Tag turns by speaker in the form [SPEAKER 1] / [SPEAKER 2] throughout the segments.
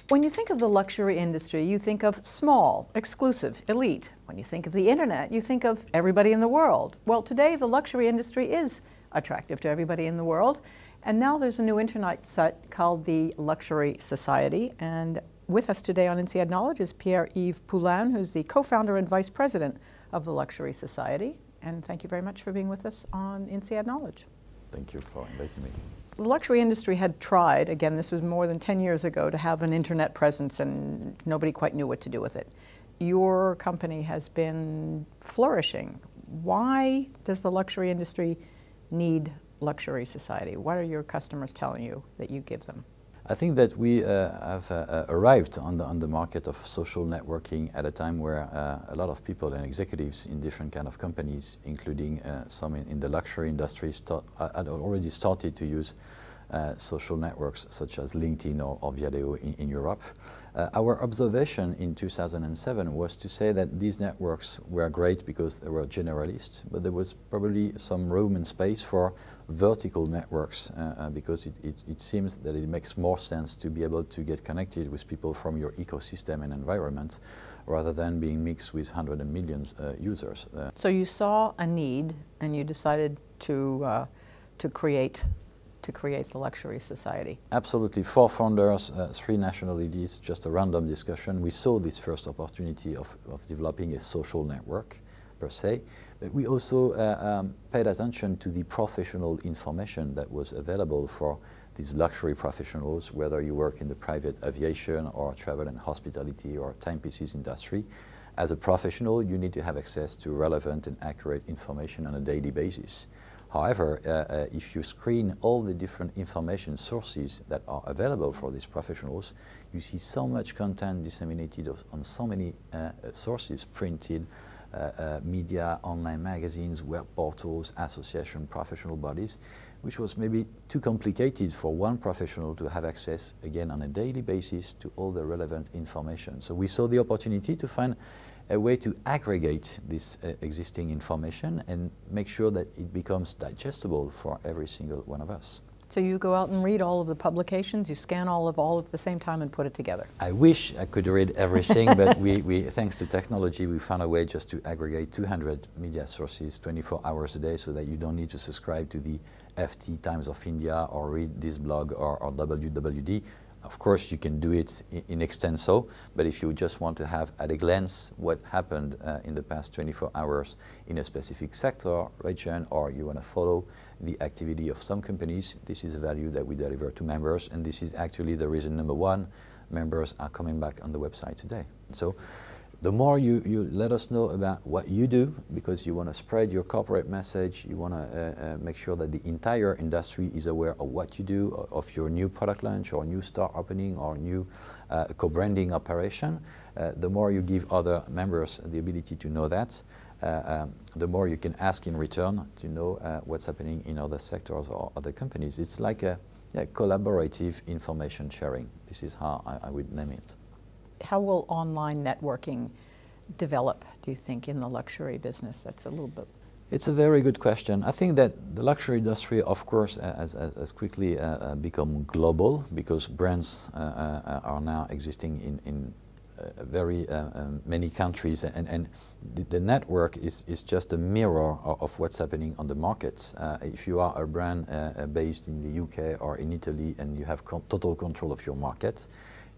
[SPEAKER 1] When you think of the luxury industry, you think of small, exclusive, elite. When you think of the internet, you think of everybody in the world. Well, today the luxury industry is attractive to everybody in the world. And now there's a new internet site called the Luxury Society. And with us today on INSEAD Knowledge is Pierre-Yves Poulain, who's the co-founder and vice president of the Luxury Society. And thank you very much for being with us on INSEAD Knowledge.
[SPEAKER 2] Thank you for inviting me.
[SPEAKER 1] The luxury industry had tried, again, this was more than 10 years ago, to have an internet presence, and nobody quite knew what to do with it. Your company has been flourishing. Why does the luxury industry need Luxury Society? What are your customers telling you that you give them?
[SPEAKER 2] I think that we have arrived on the market of social networking at a time where a lot of people and executives in different kind of companies, including some in the luxury industry, had already started to use social networks such as LinkedIn or Viadeo in Europe. Our observation in 2007 was to say that these networks were great because they were generalist, but there was probably some room and space for vertical networks because it seems that it makes more sense to be able to get connected with people from your ecosystem and environment rather than being mixed with hundreds of millions users.
[SPEAKER 1] So you saw a need and you decided to create the Luxury Society.
[SPEAKER 2] Absolutely. 4 founders, 3 nationalities, just a random discussion. We saw this first opportunity of developing a social network per se, but we also paid attention to the professional information that was available for these luxury professionals, whether you work in the private aviation or travel and hospitality or timepieces industry. As a professional, you need to have access to relevant and accurate information on a daily basis. However, if you screen all the different information sources that are available for these professionals, you see so much content disseminated on so many sources, printed, media, online magazines, web portals, association, professional bodies, which was maybe too complicated for one professional to have access, again, on a daily basis to all the relevant information. So we saw the opportunity to find a way to aggregate this existing information and make sure that it becomes digestible for every single one of us.
[SPEAKER 1] So you go out and read all of the publications, you scan all at the same time and put it together.
[SPEAKER 2] I wish I could read everything, but we, thanks to technology, we found a way just to aggregate 200 media sources 24 hours a day so that you don't need to subscribe to the FT Times of India or read this blog or WWD. Of course, you can do it in extenso, but if you just want to have at a glance what happened in the past 24 hours in a specific sector, region, or you want to follow the activity of some companies, this is a value that we deliver to members, and this is actually the reason number 1 members are coming back on the website today. So the more you let us know about what you do, because you want to spread your corporate message, you want to make sure that the entire industry is aware of what you do, of your new product launch or new store opening or new co-branding operation, the more you give other members the ability to know that, the more you can ask in return to know what's happening in other sectors or other companies. It's like a collaborative information sharing. This is how I would name it.
[SPEAKER 1] How will online networking develop, do you think, in the luxury business? That's a little bit...
[SPEAKER 2] It's a very good question. I think that the luxury industry, of course, has quickly become global because brands are now existing in very many countries, and the network is just a mirror of what's happening on the markets. If you are a brand based in the UK or in Italy and you have total control of your market,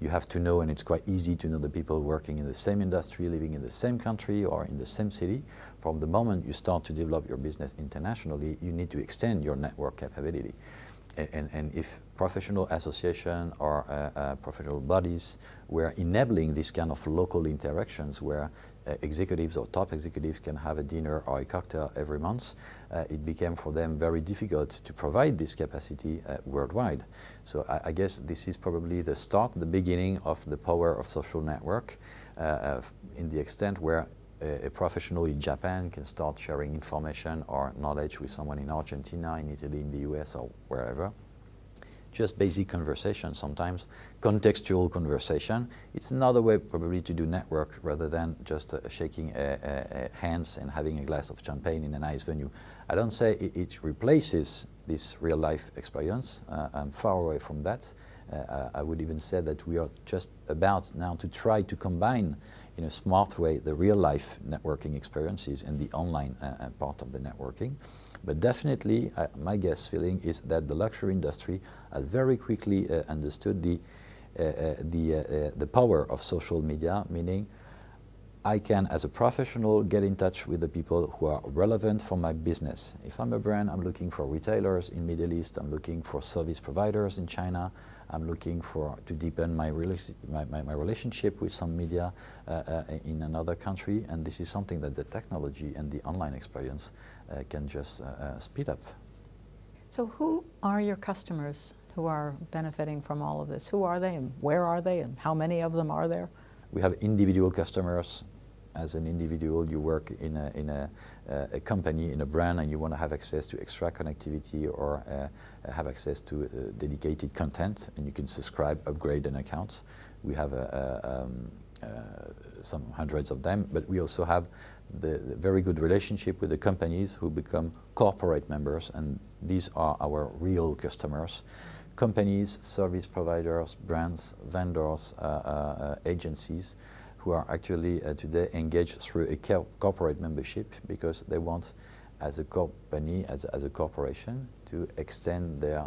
[SPEAKER 2] you have to know, and it's quite easy to know the people working in the same industry, living in the same country or in the same city. From the moment you start to develop your business internationally, you need to extend your network capability. And if professional association or professional bodies were enabling this kind of local interactions where executives or top executives can have a dinner or a cocktail every month, it became for them very difficult to provide this capacity worldwide. So I guess this is probably the start, the beginning of the power of social network in the extent where a professional in Japan can start sharing information or knowledge with someone in Argentina, in Italy, in the US or wherever. Just basic conversation sometimes, contextual conversation. It's another way probably to do network rather than just shaking hands and having a glass of champagne in a nice venue. I don't say it replaces this real life experience. I'm far away from that. I would even say that we are just about now to try to combine in a smart way the real-life networking experiences and the online part of the networking. But definitely, my guess feeling is that the luxury industry has very quickly understood the power of social media, meaning I can, as a professional, get in touch with the people who are relevant for my business. If I'm a brand, I'm looking for retailers in Middle East, I'm looking for service providers in China, I'm looking to deepen my relationship with some media in another country, and this is something that the technology and the online experience can just speed up.
[SPEAKER 1] So who are your customers who are benefiting from all of this? Who are they, and where are they, and how many of them are there?
[SPEAKER 2] We have individual customers. As an individual, you work in a company, in a brand, and you want to have access to extra connectivity or have access to dedicated content, and you can subscribe, upgrade an account. We have some hundreds of them, but we also have the very good relationship with the companies who become corporate members, and these are our real customers. Companies, service providers, brands, vendors, agencies who are actually today engaged through a corporate membership because they want, as a company, as a corporation, to extend their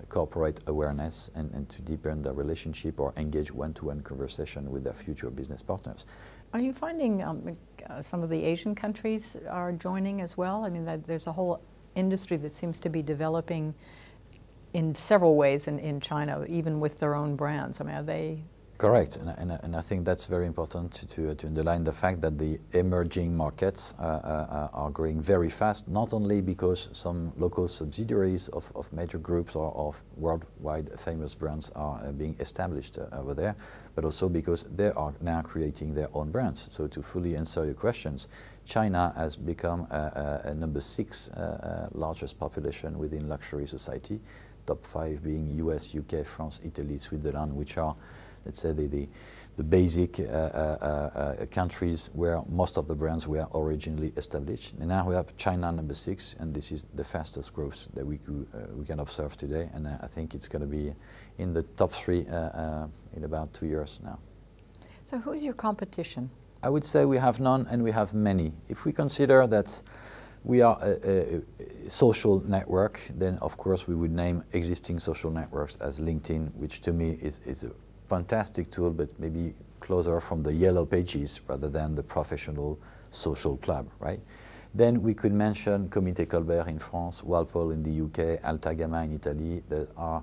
[SPEAKER 2] corporate awareness and to deepen their relationship or engage one-to-one conversation with their future business partners.
[SPEAKER 1] Are you finding some of the Asian countries are joining as well? I mean, there's a whole industry that seems to be developing in several ways in China, even with their own brands. I mean, are they?
[SPEAKER 2] Correct, and I think that's very important to underline the fact that the emerging markets are growing very fast, not only because some local subsidiaries of major groups or of worldwide famous brands are being established over there, but also because they are now creating their own brands. So to fully answer your questions, China has become a number 6 largest population within luxury society, top 5 being US, UK, France, Italy, Switzerland, which are, let's say, the basic countries where most of the brands were originally established. And now we have China number 6, and this is the fastest growth that we can observe today. And I think it's going to be in the top 3 in about 2 years now.
[SPEAKER 1] So who's your competition?
[SPEAKER 2] I would say we have none and we have many. If we consider that we are a social network, then of course we would name existing social networks as LinkedIn, which to me is a fantastic tool, but maybe closer from the yellow pages rather than the professional social club, right? Then we could mention Comité Colbert in France, Walpole in the UK, Alta Gamma in Italy, that are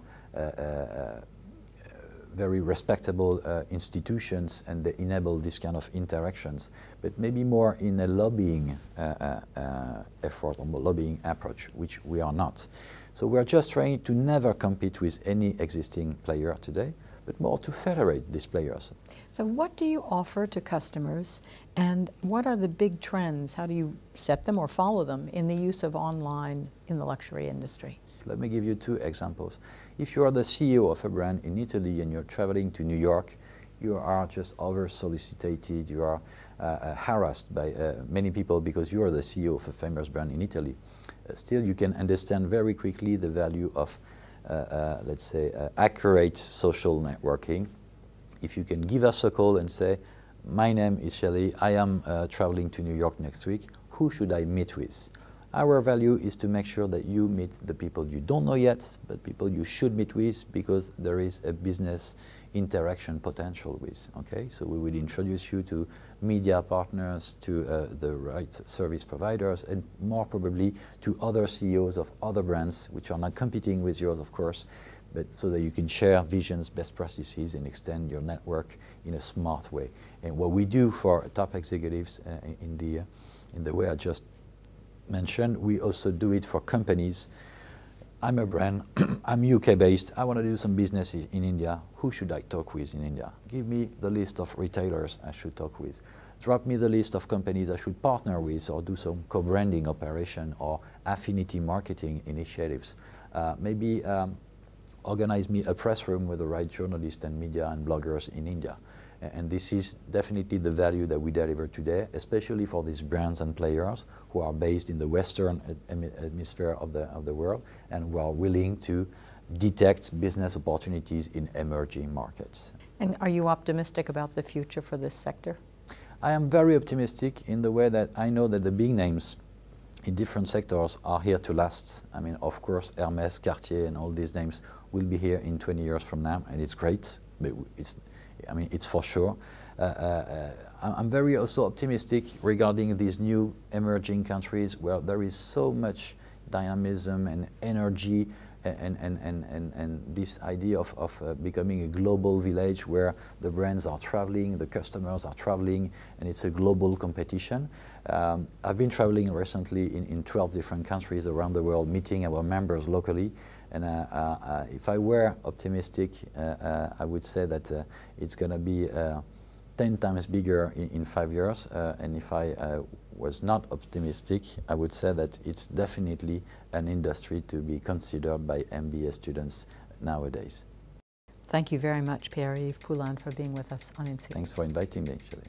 [SPEAKER 2] very respectable institutions, and they enable this kind of interactions, but maybe more in a lobbying effort or lobbying approach, which we are not. So we're just trying to never compete with any existing player today, but more to federate these players.
[SPEAKER 1] So what do you offer to customers, and what are the big trends? How do you set them or follow them in the use of online in the luxury industry?
[SPEAKER 2] Let me give you 2 examples. If you are the CEO of a brand in Italy and you're traveling to New York, you are just over-solicited, you are harassed by many people because you are the CEO of a famous brand in Italy. Still, you can understand very quickly the value of let's say, accurate social networking. If you can give us a call and say, my name is Shelley, I am traveling to New York next week, who should I meet with? Our value is to make sure that you meet the people you don't know yet, but people you should meet with, because there is a business interaction potential with, okay? So we will introduce you to media partners, to the right service providers, and more probably to other CEOs of other brands, which are not competing with yours, of course, but so that you can share visions, best practices, and extend your network in a smart way. And what we do for top executives in the way I just mentioned, we also do it for companies. I'm a brand, I'm UK based, I want to do some business in India. Who should I talk with in India? Give me the list of retailers I should talk with. Drop me the list of companies I should partner with or do some co-branding operation or affinity marketing initiatives. Maybe organize me a press room with the right journalists and media and bloggers in India. And this is definitely the value that we deliver today, especially for these brands and players who are based in the Western hemisphere of the world and who are willing to detect business opportunities in emerging markets.
[SPEAKER 1] And are you optimistic about the future for this sector?
[SPEAKER 2] I am very optimistic in the way that I know that the big names in different sectors are here to last. I mean, of course, Hermès, Cartier, and all these names will be here in 20 years from now, and it's great, but it's for sure. I'm very also optimistic regarding these new emerging countries where there is so much dynamism and energy and this idea of becoming a global village where the brands are traveling, the customers are traveling, and it's a global competition. I've been traveling recently in 12 different countries around the world, meeting our members locally. And if I were optimistic, I would say that it's going to be 10 times bigger in 5 years. And if I was not optimistic, I would say that it's definitely an industry to be considered by MBA students nowadays.
[SPEAKER 1] Thank you very much, Pierre-Yves Poulain, for being with us on INSEAD.
[SPEAKER 2] Thanks for inviting me, actually.